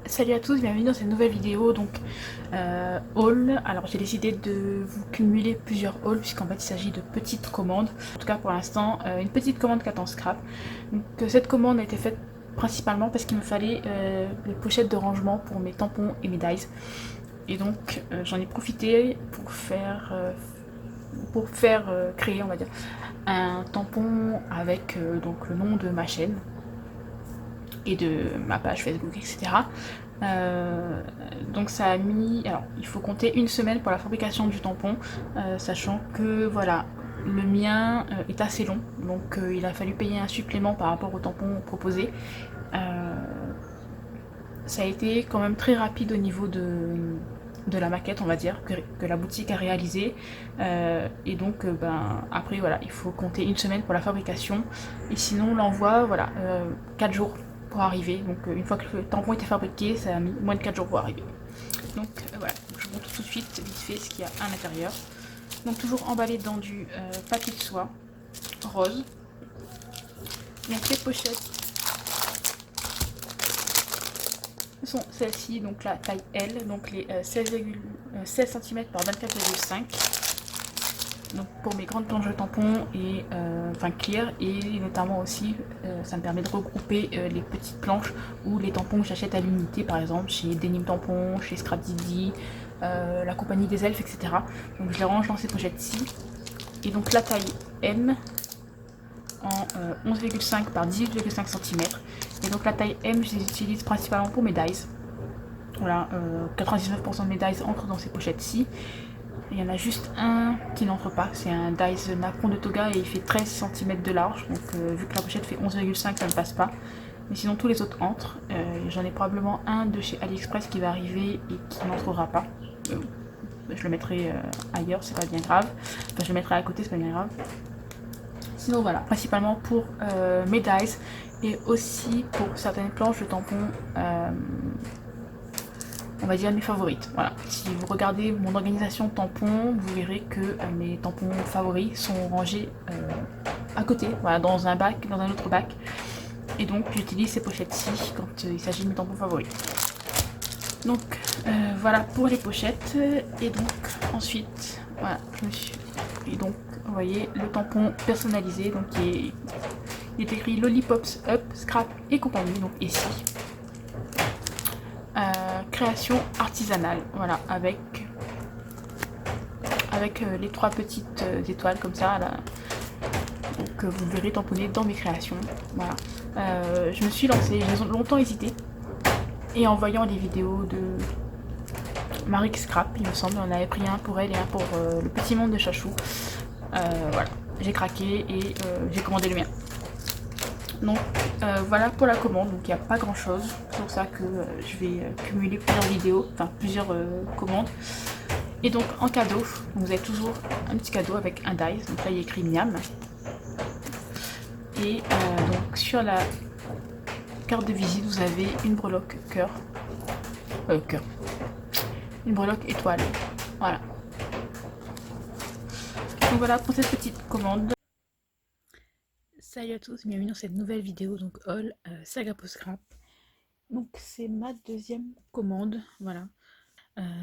Salut à tous, bienvenue dans cette nouvelle vidéo donc haul. Alors j'ai décidé de vous cumuler plusieurs hauls puisqu'en fait il s'agit de petites commandes. En tout cas pour l'instant une petite commande qu'attend Scrap. Donc cette commande a été faite principalement parce qu'il me fallait les pochettes de rangement pour mes tampons et mes dies. Et donc j'en ai profité pour faire créer on va dire un tampon avec donc le nom de ma chaîne et de ma page Facebook, etc. Donc ça a mis... Alors, il faut compter une semaine pour la fabrication du tampon, sachant que, voilà, le mien est assez long, donc il a fallu payer un supplément par rapport au tampon proposé. Ça a été quand même très rapide au niveau de la maquette, on va dire, que la boutique a réalisé. Et donc, après, voilà, il faut compter une semaine pour la fabrication. Et sinon, l'envoi, voilà, 4 jours pour arriver. Donc, une fois que le tampon était fabriqué, ça a mis moins de 4 jours pour arriver. Donc, voilà, je vous montre tout de suite, vite fait, ce qu'il y a à l'intérieur. Donc, toujours emballé dans du papier de soie rose. Donc, les pochettes sont celles-ci, donc la taille L, donc les 16 cm par 24,5. Donc pour mes grandes planches de tampons et enfin clear, et notamment aussi ça me permet de regrouper les petites planches ou les tampons que j'achète à l'unité, par exemple chez Denim Tampon, chez Scrap Didi, la compagnie des elfes, etc. Donc je les range dans ces pochettes-ci. Et donc la taille M en 11,5 par 18,5 cm. Et donc la taille M, je les utilise principalement pour mes dies. Voilà, 99% de mes dies entrent dans ces pochettes-ci. Il y en a juste un qui n'entre pas, c'est un dies napron de Toga et il fait 13 cm de large. Donc vu que la pochette fait 11,5, ça ne passe pas. Mais sinon tous les autres entrent. J'en ai probablement un de chez AliExpress qui va arriver et qui n'entrera pas. Je le mettrai ailleurs, c'est pas bien grave. Enfin, je le mettrai à côté, c'est pas bien grave. Sinon voilà, principalement pour mes dies et aussi pour certaines planches de tampons, on va dire mes favorites. Voilà, si vous regardez mon organisation tampons, vous verrez que mes tampons favoris sont rangés à côté, voilà, dans un bac, dans un autre bac. Et donc j'utilise ces pochettes-ci quand il s'agit de mes tampons favoris. Donc voilà pour les pochettes. Et donc ensuite, voilà, je me suis... Et donc, vous voyez, le tampon personnalisé, donc il est écrit Lollipops Up, Scrap et compagnie, donc ici. Création artisanale, voilà, avec les trois petites étoiles comme ça, là, que vous verrez tamponner dans mes créations. Voilà. Je me suis lancée, j'ai longtemps hésité, et en voyant les vidéos de Marie Scrap, il me semble, on avait pris un pour elle et un pour le petit monde de Chachou. Voilà, j'ai craqué et j'ai commandé le mien. Donc voilà pour la commande, donc il n'y a pas grand chose, c'est pour ça que je vais cumuler plusieurs vidéos, enfin plusieurs commandes. Et donc en cadeau, vous avez toujours un petit cadeau avec un dies, donc là il y a écrit Miam. Et donc sur la carte de visite vous avez une breloque cœur, une breloque étoile, voilà. Donc voilà pour cette petite commande. Salut à tous, bienvenue dans cette nouvelle vidéo, donc haul Saga Post Scrap. Donc c'est ma deuxième commande, voilà.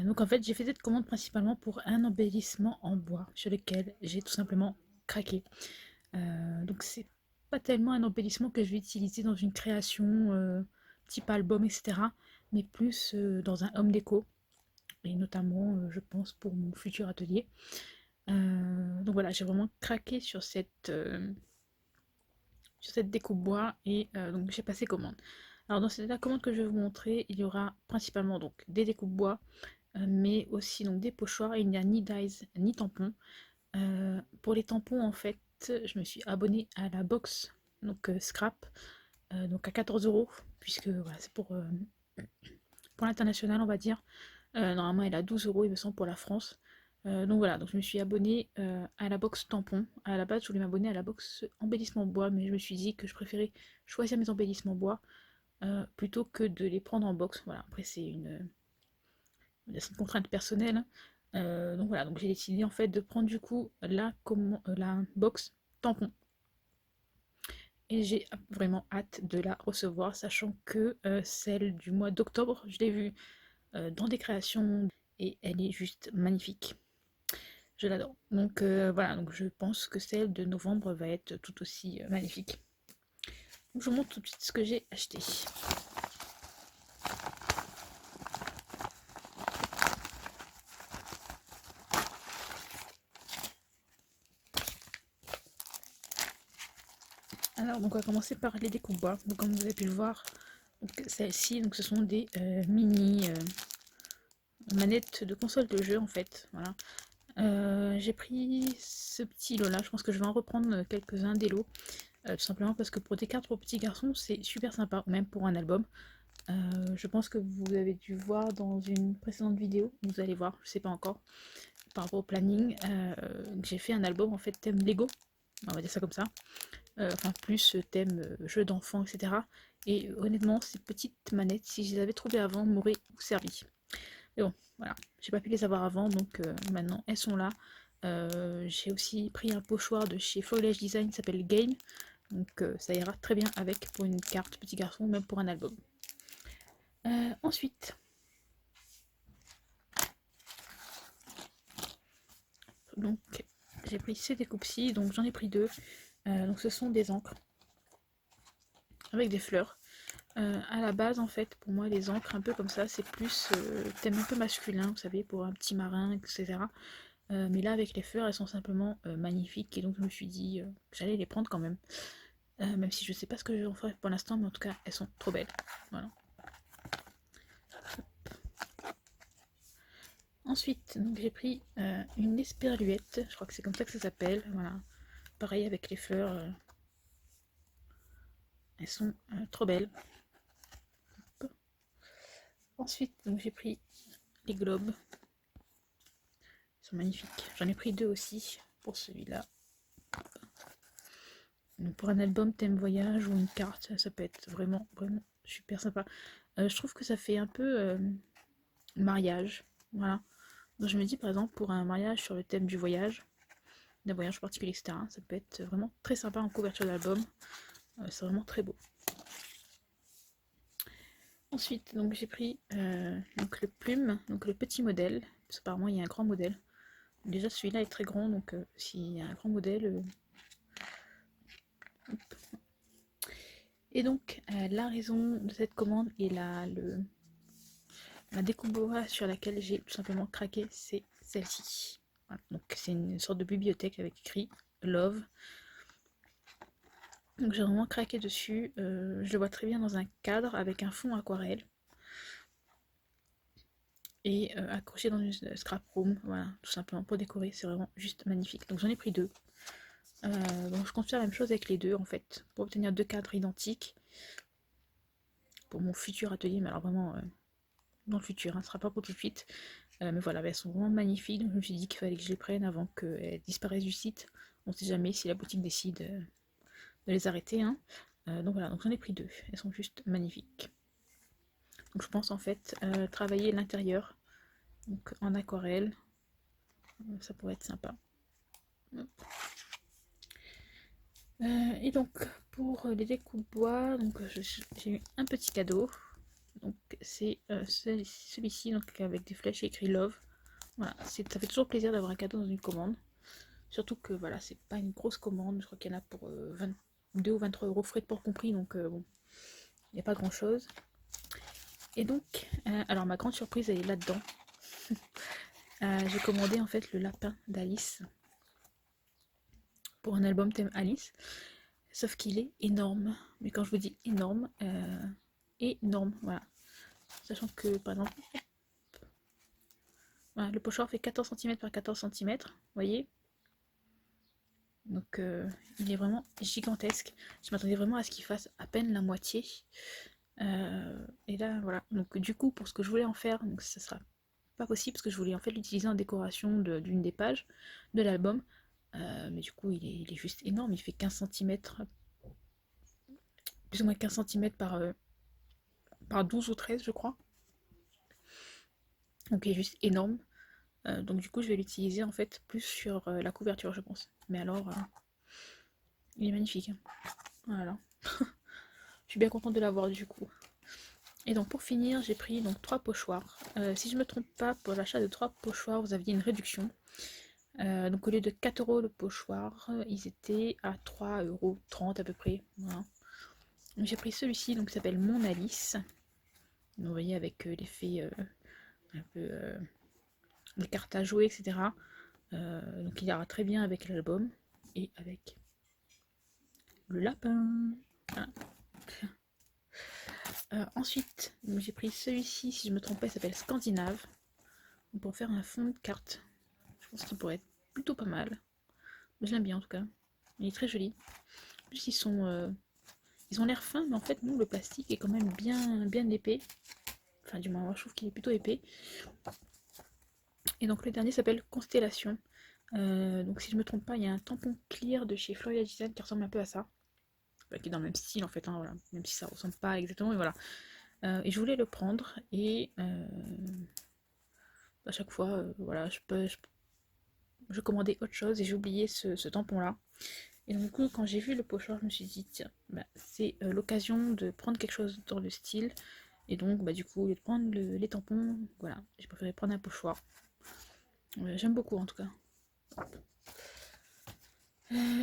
Donc en fait j'ai fait cette commande principalement pour un embellissement en bois sur lequel j'ai tout simplement craqué. Donc c'est pas tellement un embellissement que je vais utiliser dans une création type album, etc. Mais plus dans un home déco, et notamment je pense pour mon futur atelier. Donc voilà, j'ai vraiment craqué sur cette découpe bois et donc j'ai passé commande. Alors dans cette commande que je vais vous montrer, il y aura principalement donc des découpes bois, mais aussi donc des pochoirs. Il n'y a ni dies ni tampons. Pour les tampons en fait, je me suis abonnée à la box donc Scrap, donc à 14 €, puisque voilà, c'est pour l'international on va dire. Normalement elle est à 12 € il me semble pour la France. Donc voilà, donc je me suis abonnée à la box tampon. À la base, je voulais m'abonner à la box embellissement bois, mais je me suis dit que je préférais choisir mes embellissements bois plutôt que de les prendre en box. Voilà, après c'est une contrainte personnelle. Donc voilà, donc j'ai décidé en fait de prendre du coup la box tampon. et j'ai vraiment hâte de la recevoir, sachant que celle du mois d'octobre, je l'ai vue dans des créations et elle est juste magnifique. Je l'adore. Donc voilà, donc je pense que celle de novembre va être tout aussi magnifique. Donc, je vous montre tout de suite ce que j'ai acheté. Alors donc on va commencer par les découpe-bois. Donc comme vous avez pu le voir, celles-ci, donc ce sont des mini manettes de console de jeu en fait. Voilà. J'ai pris ce petit lot là, je pense que je vais en reprendre quelques-uns des lots. Tout simplement parce que pour des cartes pour petits garçons c'est super sympa, même pour un album. Je pense que vous avez dû voir dans une précédente vidéo, vous allez voir, je sais pas encore, par rapport au planning, j'ai fait un album en fait thème Lego, on va dire ça comme ça, enfin plus thème jeu d'enfant, etc. Et honnêtement, ces petites manettes, si je les avais trouvées avant, m'auraient servi. Mais bon, voilà, j'ai pas pu les avoir avant, donc maintenant elles sont là. J'ai aussi pris un pochoir de chez Foliage Design qui s'appelle Game, donc ça ira très bien avec pour une carte petit garçon, même pour un album. Ensuite, donc j'ai pris ces découpes-ci, donc j'en ai pris deux. Donc ce sont des encres avec des fleurs. À la base, en fait, pour moi, les encres un peu comme ça, c'est plus thème un peu masculin, vous savez, pour un petit marin, etc. Mais là, avec les fleurs, elles sont simplement magnifiques, et donc je me suis dit que j'allais les prendre quand même. Même si je sais pas ce que je vais en faire pour l'instant, mais en tout cas, elles sont trop belles. Voilà. Ensuite, j'ai pris une esperluette, je crois que c'est comme ça que ça s'appelle. Voilà. Pareil avec les fleurs, elles sont trop belles. Hop. Ensuite, j'ai pris les globes. Ils sont magnifiques. J'en ai pris deux aussi pour celui-là. Pour un album thème voyage ou une carte, ça peut être vraiment, vraiment super sympa. Je trouve que ça fait un peu mariage. Voilà. Donc je me dis par exemple pour un mariage sur le thème du voyage, d'un voyage particulier, etc. Ça peut être vraiment très sympa en couverture d'album. C'est vraiment très beau. Ensuite, donc j'ai pris donc le plume, donc le petit modèle. Parce qu'apparemment il y a un grand modèle. Déjà celui-là est très grand, donc s'il y a un grand modèle. Et donc la raison de cette commande et la découpe sur laquelle j'ai tout simplement craqué, c'est celle-ci. Voilà. Donc c'est une sorte de bibliothèque avec écrit Love. Donc j'ai vraiment craqué dessus. Je le vois très bien dans un cadre avec un fond aquarelle. Et accroché dans une scrap room, voilà, tout simplement pour décorer, c'est vraiment juste magnifique. Donc j'en ai pris deux. Donc je compte faire la même chose avec les deux en fait, pour obtenir deux cadres identiques pour mon futur atelier, mais alors vraiment dans le futur, hein, ce sera pas pour tout de suite. Mais voilà, elles sont vraiment magnifiques, donc je me suis dit qu'il fallait que je les prenne avant qu'elles disparaissent du site. On sait jamais si la boutique décide de les arrêter. Hein. Donc voilà, donc j'en ai pris deux, elles sont juste magnifiques. Donc je pense en fait travailler l'intérieur donc en aquarelle, ça pourrait être sympa. Et donc pour les découpes bois, donc j'ai eu un petit cadeau. Donc c'est celui-ci donc avec des flèches écrit Love. Voilà, ça fait toujours plaisir d'avoir un cadeau dans une commande. Surtout que voilà, c'est pas une grosse commande, je crois qu'il y en a pour 22 ou 23 euros frais de port compris, donc bon, il n'y a pas grand chose. Et donc, alors ma grande surprise elle est là-dedans. J'ai commandé en fait le lapin d'Alice pour un album thème Alice. Sauf qu'il est énorme. Mais quand je vous dis énorme, énorme, voilà. Sachant que, par exemple, voilà, le pochoir fait 14 cm par 14 cm, vous voyez. Donc, il est vraiment gigantesque. Je m'attendais vraiment à ce qu'il fasse à peine la moitié. Et là, voilà. Donc, du coup, pour ce que je voulais en faire, donc ça sera pas possible parce que je voulais en fait l'utiliser en décoration d'une des pages de l'album. Mais du coup, il est juste énorme. Il fait 15 cm, plus ou moins 15 cm par 12 ou 13, je crois. Donc, il est juste énorme. Donc, du coup, je vais l'utiliser en fait plus sur la couverture, je pense. Mais alors, il est magnifique. Hein. Voilà. Je suis bien contente de l'avoir du coup. Et donc pour finir, j'ai pris donc 3 pochoirs. Si je me trompe pas, pour l'achat de 3 pochoirs, vous aviez une réduction. Donc au lieu de 4 euros le pochoir, ils étaient à 3,30 € à peu près. Voilà. J'ai pris celui-ci, donc qui s'appelle Mon Alice. Donc, vous voyez avec l'effet un peu les cartes à jouer, etc. Donc il ira très bien avec l'album et avec le lapin. Voilà. Ensuite, j'ai pris celui-ci, si je me trompe pas, il s'appelle Scandinave. Pour faire un fond de carte. Je pense qu'il pourrait être plutôt pas mal. Je l'aime bien en tout cas. Il est très joli. En plus, ils ont l'air fins, mais en fait, nous, le plastique est quand même bien épais. Enfin, du moins, moi, je trouve qu'il est plutôt épais. Et donc, le dernier s'appelle Constellation. Donc, si je me trompe pas, il y a un tampon clear de chez Florida Design qui ressemble un peu à ça. Enfin, qui est dans le même style en fait, hein, voilà. Même si ça ressemble pas exactement, mais voilà. Et je voulais le prendre et à chaque fois, voilà, je commandais autre chose et j'ai oublié ce tampon-là. Et donc, du coup, quand j'ai vu le pochoir, je me suis dit, tiens, bah, c'est l'occasion de prendre quelque chose dans le style. Et donc, bah, du coup, au lieu de prendre les tampons, voilà, j'ai préféré prendre un pochoir. J'aime beaucoup en tout cas.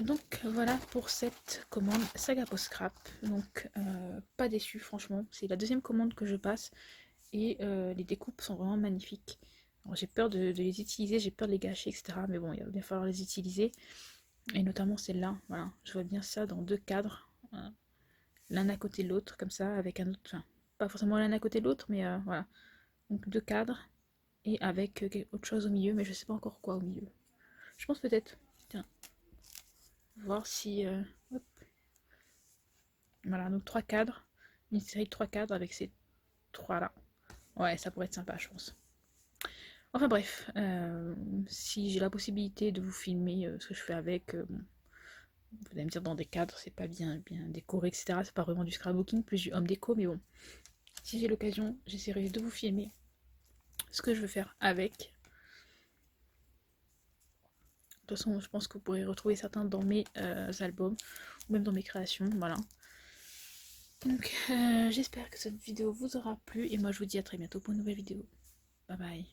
Donc voilà pour cette commande Saga Post Scrap. Donc pas déçu franchement. C'est la deuxième commande que je passe et les découpes sont vraiment magnifiques. J'ai peur de les utiliser, j'ai peur de les gâcher, etc. Mais bon, il va bien falloir les utiliser. Et notamment celle-là. Voilà, je vois bien ça dans 2 cadres. Voilà. L'un à côté de l'autre, comme ça, avec un autre. Enfin, pas forcément l'un à côté de l'autre, mais voilà. Donc 2 cadres et avec autre chose au milieu, mais je sais pas encore quoi au milieu. Je pense peut-être. Tiens, voir si. Hop. Voilà, donc 3 cadres. Une série de 3 cadres avec ces 3 là. Ouais, ça pourrait être sympa, je pense. Enfin bref, si j'ai la possibilité de vous filmer ce que je fais avec, bon, vous allez me dire dans des cadres, c'est pas bien décoré, etc. C'est pas vraiment du scrapbooking, plus du home déco, mais bon, si j'ai l'occasion, j'essaierai de vous filmer ce que je veux faire avec. De toute façon, je pense que vous pourrez retrouver certains dans mes albums, ou même dans mes créations, voilà. Donc, j'espère que cette vidéo vous aura plu, et moi je vous dis à très bientôt pour une nouvelle vidéo. Bye bye.